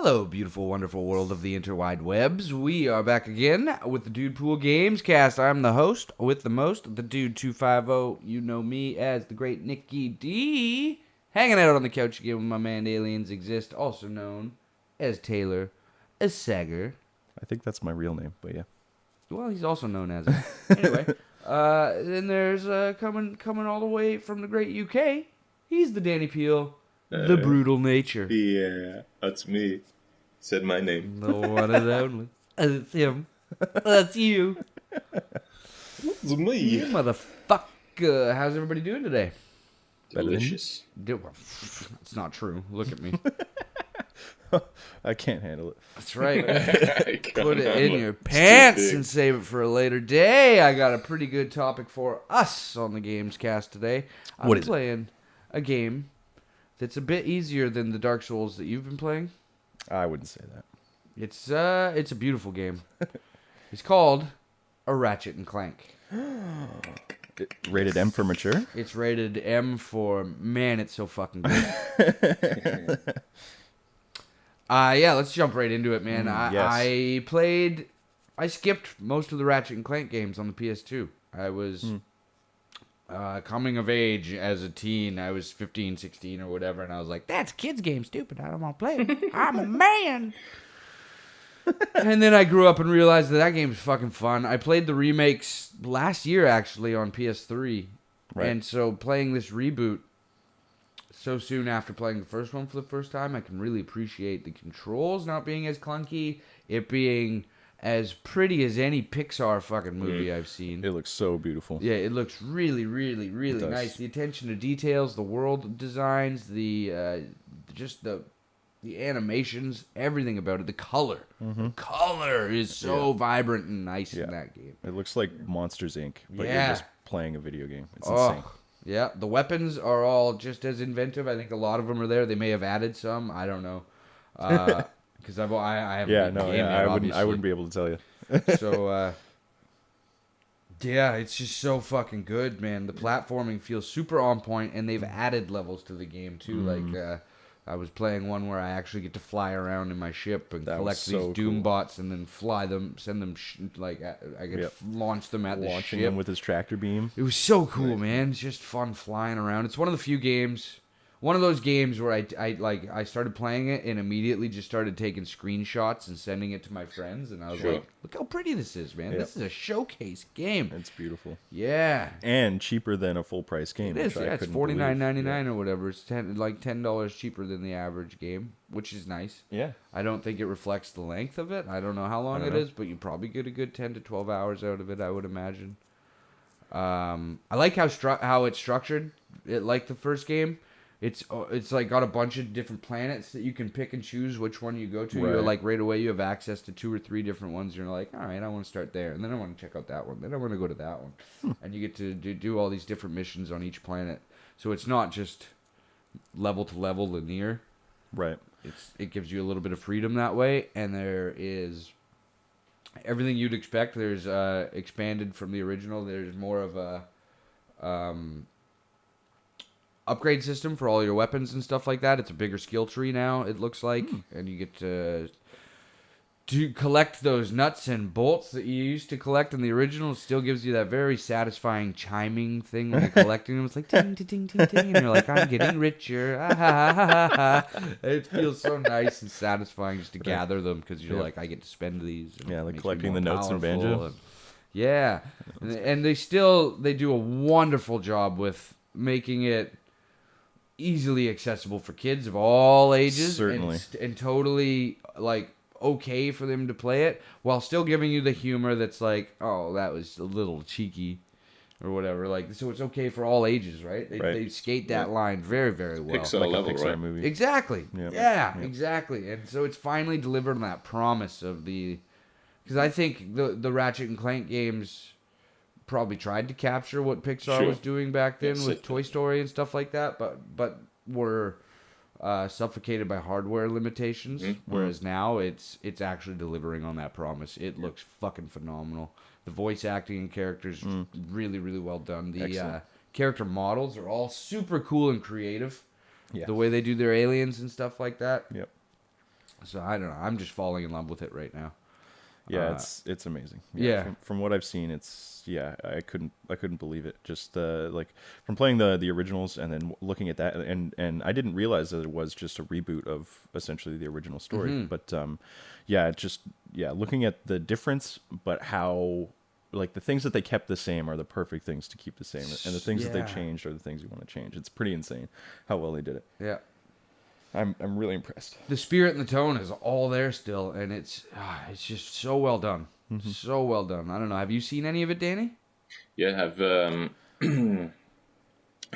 Hello, beautiful, wonderful world of the interwide webs. We are back again with the DUDEPOOL Gamescast. I'm the host with the most, the Dude 250. You know me as the great Nicky D. Hanging out on the couch again with my man Aliens Exist, also known as Taylor, as Sager. I think that's my real name, but yeah. Well, he's also known as it. Anyway, then there's coming all the way from the great UK. He's the Danny Peel, the brutal nature. Yeah, that's me. Said my name. The one and only. It's him. That's you. It's me. You motherfucker. How's everybody doing today? Delicious. It's not true. Look at me. I can't handle it. That's right. Put it in your pants and save it for a later day. I got a pretty good topic for us on the Gamescast today. I'm playing a game that's a bit easier than the Dark Souls that you've been playing. I wouldn't say that. It's a beautiful game. It's called a Ratchet Clank. Rated M for mature? It's rated M for, man, it's so fucking good. Yeah, let's jump right into it, man. Yes. I skipped most of the Ratchet Clank games on the PS2. I was coming of age as a teen. I was 15, 16 or whatever, and I was like, that's a kid's game, stupid. I don't want to play it. I'm a man. And then I grew up and realized that game's fucking fun. I played the remakes last year, actually, on PS3. Right. And so playing this reboot so soon after playing the first one for the first time, I can really appreciate the controls not being as clunky, it being as pretty as any Pixar fucking movie I've seen. It looks so beautiful. Yeah, it looks really, really, really nice. The attention to details, the world designs, the animations, everything about it. The color. Mm-hmm. The color is so vibrant and nice in that game. It looks like Monsters, Inc., but you're just playing a video game. It's insane. Yeah, the weapons are all just as inventive. I think a lot of them are there. They may have added some. I don't know. Because I haven't I wouldn't be able to tell you. So, yeah, it's just so fucking good, man. The platforming feels super on point, and they've added levels to the game, too. Like, I was playing one where I actually get to fly around in my ship and collect these Doom bots and then fly them, send them, I get to launch them at the ship. Launching them with his tractor beam. It was so cool, man. It's just fun flying around. It's one of the few games... One of those games where I started playing it and immediately just started taking screenshots and sending it to my friends, and I was like, look how pretty this is, man. This is a showcase game. It's beautiful. Yeah. And cheaper than a full price game. It is, it's $49.99 or whatever. It's $10 cheaper than the average game, which is nice. Yeah. I don't think it reflects the length of it. I don't know how long it is, but you probably get a good 10 to 12 hours out of it, I would imagine. I like how it's structured. Like the first game. It's like got a bunch of different planets that you can pick and choose which one you go to. Right. You're like right away you have access to 2 or 3 different ones. You're like, all right, I want to start there, and then I want to check out that one. Then I want to go to that one, and you get to do all these different missions on each planet. So it's not just level to level linear. Right. It gives you a little bit of freedom that way, and there is everything you'd expect. There's expanded from the original. There's more of a upgrade system for all your weapons and stuff like that. It's a bigger skill tree now, it looks like, and you get to collect those nuts and bolts that you used to collect in the original. It still gives you that very satisfying chiming thing when you're collecting them. It's like ting, ting, ting, ting, ting, and you're like, I'm getting richer. Ah, ha, ha, ha, ha. It feels so nice and satisfying just to gather them, because you're like, I get to spend these. Yeah, like collecting the notes in Banjo. Yeah, and they do a wonderful job with making it easily accessible for kids of all ages. Certainly. And totally, like, okay for them to play it, while still giving you the humor that's like, oh, that was a little cheeky, or whatever. Like, so it's okay for all ages, right? They skate that line very, very well. Pixar like level, a Pixar right? movie. Exactly. Yeah, exactly. And so it's finally delivered on that promise of the... Because I think the Ratchet & Clank games probably tried to capture what Pixar was doing back then with Toy Story and stuff like that, but were suffocated by hardware limitations. Whereas now it's actually delivering on that promise. It looks fucking phenomenal. The voice acting and characters really, really well done. The character models are all super cool and creative. Yeah. The way they do their aliens and stuff like that. Yep. So I don't know. I'm just falling in love with it right now. Yeah, it's amazing. Yeah. From what I've seen, I couldn't believe it. Just like from playing the originals and then looking at that, and I didn't realize that it was just a reboot of essentially the original story. But looking at the difference, but how like the things that they kept the same are the perfect things to keep the same, and the things that they changed are the things you want to change. It's pretty insane how well they did it. Yeah. I'm really impressed. The spirit and the tone is all there still, and it's just so well done. So well done. I don't know. Have you seen any of it, Danny? Yeah, I've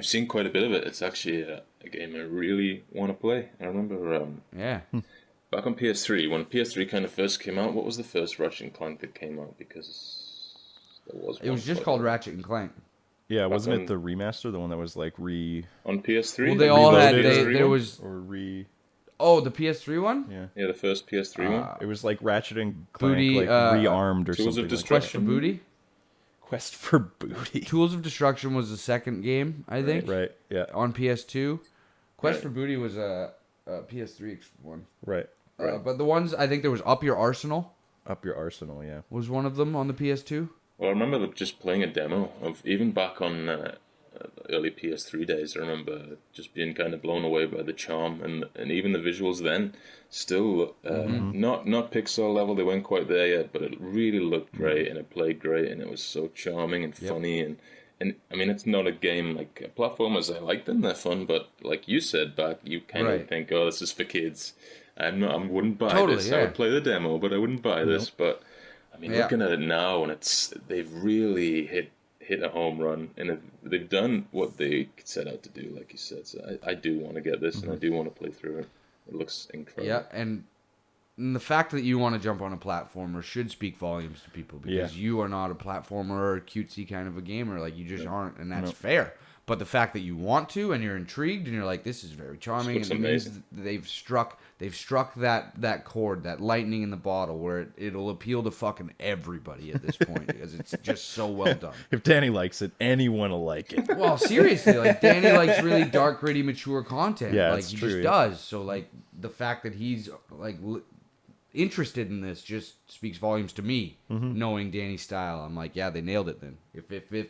seen quite a bit of it. It's actually a game I really want to play. I remember back on PS3, when PS3 kind of first came out, what was the first Ratchet Clank that came out? Because it was just called Ratchet and Clank. Yeah, wasn't it the remaster, the one that was like on PS3? Well, they all had there was the PS3 one. Yeah, the first PS3 one. It was like Ratchet and Clank, Booty, like rearmed or Tools something. of Quest for Destruction. Booty. Quest for Booty. Tools of Destruction was the second game, I think. Right. Yeah. On PS2. Quest for Booty was a PS3 one. Right. But the ones I think there was Up Your Arsenal. Up Your Arsenal. Yeah. Was one of them on the PS2. Well, I remember just playing a demo of even back on early PS3 days. I remember just being kind of blown away by the charm and even the visuals then. Still not Pixar level. They weren't quite there yet, but it really looked great and it played great and it was so charming and funny and I mean it's not a game like platformers. I like them. They're fun, but like you said back, you kind of think, oh, this is for kids. I wouldn't buy this. Yeah. I would play the demo, but I wouldn't buy this. But I mean, looking at it now, and they've really hit a home run, and they've done what they set out to do, like you said. So I do want to get this, and I do want to play through it. It looks incredible. Yeah, and the fact that you want to jump on a platformer should speak volumes to people because you are not a platformer or a cutesy kind of a gamer. Like you just aren't, and that's fair. But the fact that you want to and you're intrigued and you're like, this is very charming, and it means they've struck that chord, that lightning in the bottle, where it'll appeal to fucking everybody at this point because it's just so well done. If Danny likes it, anyone will like it. Well, seriously, like Danny likes really dark, gritty, mature content. Yeah, like he just does. So like the fact that he's like interested in this just speaks volumes to me. Knowing Danny's style, I'm like, yeah, they nailed it. Then if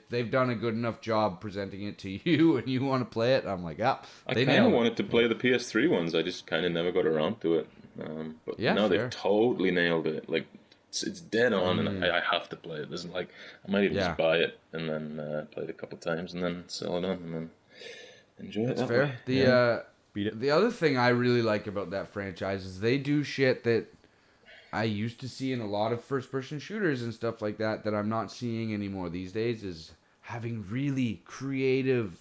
they've done a good enough job presenting it to you and you want to play it, I'm like, yeah, I kind of wanted to play the PS3 ones. I just kind of never got around to it. But no, they totally nailed it. Like it's dead on, and I have to play it. There's like I might even just buy it and then play it a couple times and then sell it on and then enjoy it. That's fair. The other thing I really like about that franchise is they do shit that I used to see in a lot of first-person shooters and stuff like that I'm not seeing anymore these days, is having really creative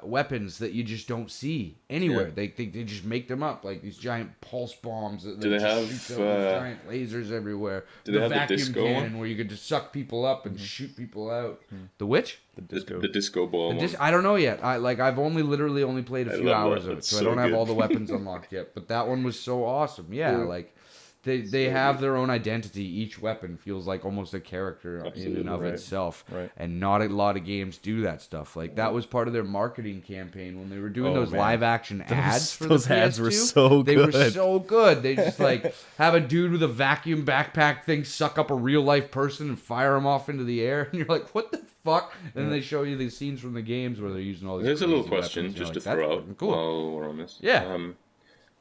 weapons that you just don't see anywhere. They just make them up, like these giant pulse bombs that do they have giant lasers everywhere. Do they have vacuum the disco cannon one? where you could just suck people up and shoot people out. The which? The disco ball one. I don't know yet. I've literally only played a few hours of it, so I don't have all the weapons unlocked yet. But that one was so awesome. Yeah, like they have their own identity. Each weapon feels like almost a character in and of itself. Right. And not a lot of games do that stuff. Like that was part of their marketing campaign when they were doing those live action ads for those the ads PS2. were so They good. were so good. They just like have a dude with a vacuum backpack thing suck up a real life person and fire him off into the air, and you're like, what the fuck? And then they show you these scenes from the games where they're using all these. Here's a little crazy question weapons. just You're to like, throw that's out cool. while we're on this. Yeah.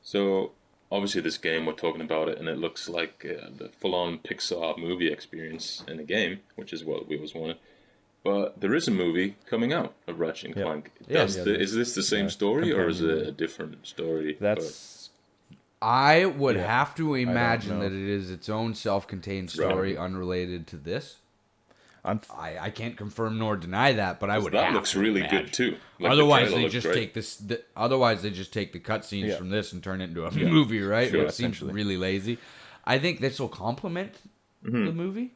So obviously this game, we're talking about it, and it looks like the full-on Pixar movie experience in a game, which is what we always wanted. But there is a movie coming out of Ratchet and Clank. Is this the same story, or is it a different story? I would have to imagine that it is its own self-contained story, unrelated to this. I can't confirm nor deny that, but I would. That looks really good too. Like otherwise, they just take this. Otherwise, they just take the cutscenes from this and turn it into a movie, right? Which seems really lazy. I think this will complement the movie.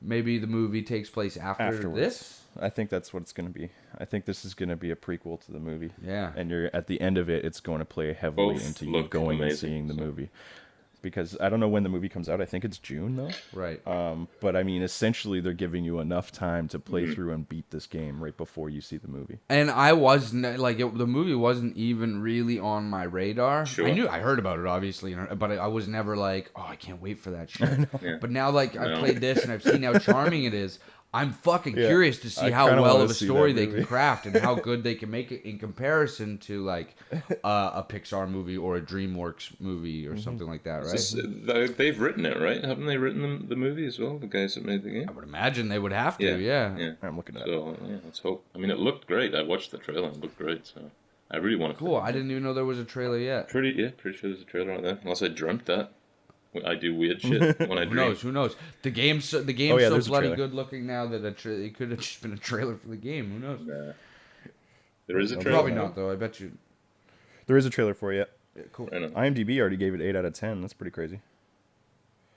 Maybe the movie takes place afterwards. This. I think that's what it's going to be. I think this is going to be a prequel to the movie. Yeah. And you're at the end of it, it's going to play heavily into you going and seeing the movie. because I don't know when the movie comes out. I think it's June though. Right. But I mean, essentially, they're giving you enough time to play through and beat this game right before you see the movie. And I wasn't like the movie wasn't even really on my radar. Sure. I heard about it obviously, but I was never like, oh, I can't wait for that shit. Yeah. But now, like, I've played this and I've seen how charming it is. I'm fucking curious to see I how kinda well wanna of a see story that they movie. can craft and how good they can make it in comparison to like a Pixar movie or a DreamWorks movie or something like that, right? They've written it, right? Haven't they written the movie as well? The guys that made the game. I would imagine they would have to, yeah. I'm looking at it. So yeah, let's hope. I mean, it looked great. I watched the trailer. It looked great. So I really want to. Cool. I didn't even know there was a trailer yet. Pretty sure there's a trailer out there. Unless I dreamt that. I do weird shit when I dream. Who knows? The game's so there's a bloody trailer. good looking now that it could have just been a trailer for the game. Who knows? Nah. There is a trailer. Probably not though. I bet you. There is a trailer for it. Yeah, cool. I know. IMDb already gave it 8 out of 10. That's pretty crazy.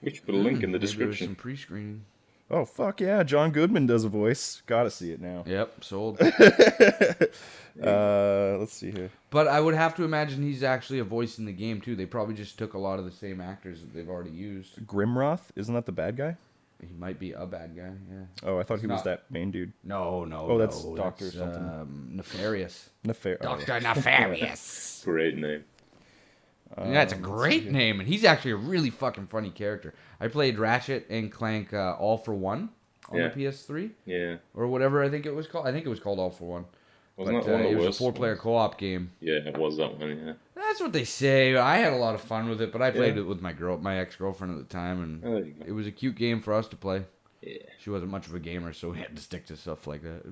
We should put a link in the Maybe there was description. some pre-screening. Oh fuck yeah! John Goodman does a voice. Gotta see it now. Yep, sold. Let's see here. But I would have to imagine he's actually a voice in the game too. They probably just took a lot of the same actors that they've already used. Grimroth, isn't that the bad guy? He might be a bad guy. Yeah. Oh, I thought He's he was not. that main dude. No. Oh, that's Doctor something. Nefarious. Nefarious. Nefarious. Great name. Yeah, it's a great name, and he's actually a really fucking funny character. I played Ratchet and Clank All for One on the PS3 Yeah. or whatever. I think it was called. I think it was called All for One. Wasn't But that one of the it was a worst 4-player ones? co-op game. Yeah, it was that one. Yeah. That's what they say. I had a lot of fun with it, but I played Yeah. it with my ex-girlfriend at the time, and Oh, there you go. it was a cute game for us to play. Yeah. She wasn't much of a gamer, so we had to stick to stuff like that.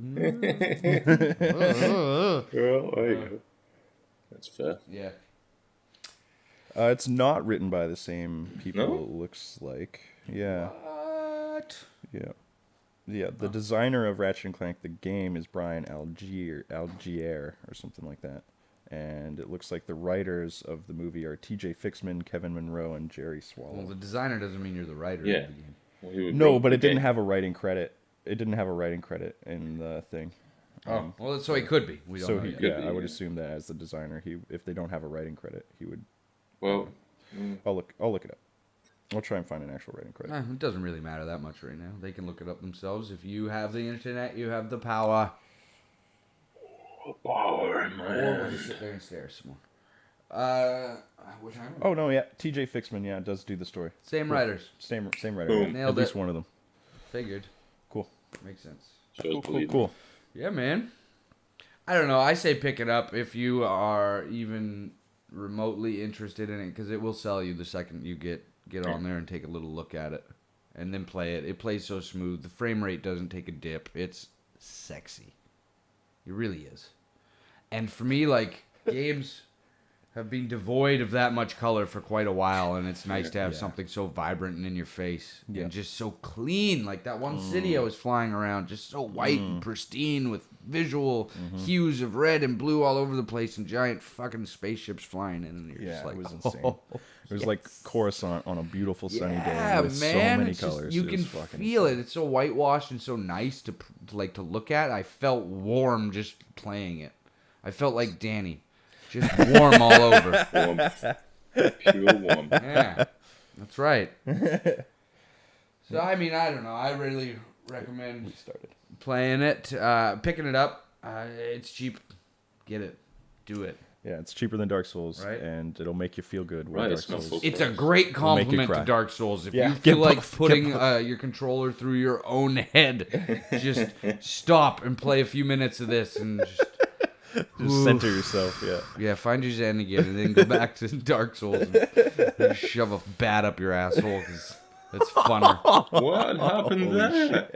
Well, there you go. That's fair. Yeah. It's not written by the same people. No? It looks like. Yeah. What? Yeah. Yeah, the designer of Ratchet and Clank, the game, is Brian Algier or something like that. And it looks like the writers of the movie are TJ Fixman, Kevin Monroe, and Jerry Swallow. Well, the designer doesn't mean you're the writer Yeah. of the game. Well, he would No, wrote but the it didn't game. have a writing credit. It didn't have a writing credit in the thing. Oh, well, so he could be. We don't So know he, yet. could yeah, be, I would yeah. assume that as the designer, if they don't have a writing credit, he would. Well, I'll look it up. I'll try and find an actual writing credit. It doesn't really matter that much right now. They can look it up themselves. If you have the internet, you have the power. power in my Or we'll hand. just sit there and stare some more. What time? Oh no, yeah, TJ Fixman, yeah, does do the story. Same writers. Same writer. Boom. Yeah. Nailed At least it. one of them. Figured. Cool. Makes sense. Shows believe. Cool. Yeah, man. I don't know. I say pick it up if you are even remotely interested in it, because it will sell you the second you get on there and take a little look at it, and then play it. It plays so smooth. The frame rate doesn't take a dip. It's sexy. It really is. And for me, like, games have been devoid of that much color for quite a while, and it's nice to have something so vibrant and in your face and just so clean. Like that one city I was flying around, just so white and pristine with visual hues of red and blue all over the place and giant fucking spaceships flying in, and you're Yeah, just like, it was insane. It was like Coruscant on a beautiful sunny yeah, day with man, so many it's just- colors. you It can was fucking feel insane. it. It's so whitewashed and so nice to look at. I felt warm just playing it. I felt like Danny, just warm all over. Warmth. Pure warmth. Yeah, that's right. So I mean, I don't know. I really recommend playing it, picking it up. It's cheap. Get it. Do it. Yeah, it's cheaper than Dark Souls, Right. and it'll make you feel good. while Right, Dark it's not Souls. full It's a price. great make you compliment to cry. Dark Souls. If Yeah, you get feel like both, get putting your controller through your own head, just stop and play a few minutes of this and Just center yourself. Yeah. find your zen again, and then go back to Dark Souls and shove a bat up your asshole, because that's funner. What happened there?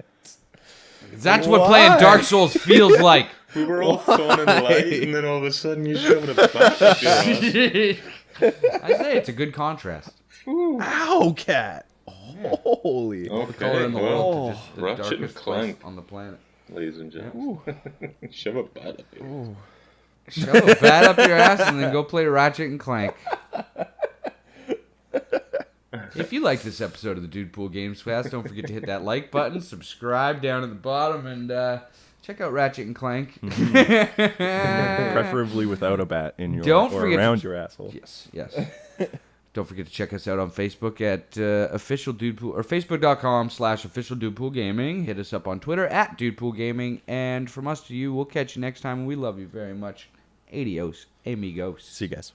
That's what playing Dark Souls feels like. We were all fun and light, and then all of a sudden you shoved a bat up your ass. I say it's a good contrast. Ow, cat! Holy! The color in the world to just the Ratchet and darkest Clank. place on the planet. Ladies and gentlemen. Shove a bat up your ass. Shove a bat up your ass and then go play Ratchet and Clank. If you like this episode of the Dude Pool Gamescast, don't forget to hit that like button, subscribe down at the bottom, and check out Ratchet and Clank. Preferably without a bat in your Don't or forget around to- your asshole. Yes. Don't forget to check us out on Facebook at official Dudepool or facebook.com/official Dudepool Gaming. Hit us up on Twitter at Dudepool Gaming. And from us to you, we'll catch you next time. We love you very much. Adios, amigos. See you guys.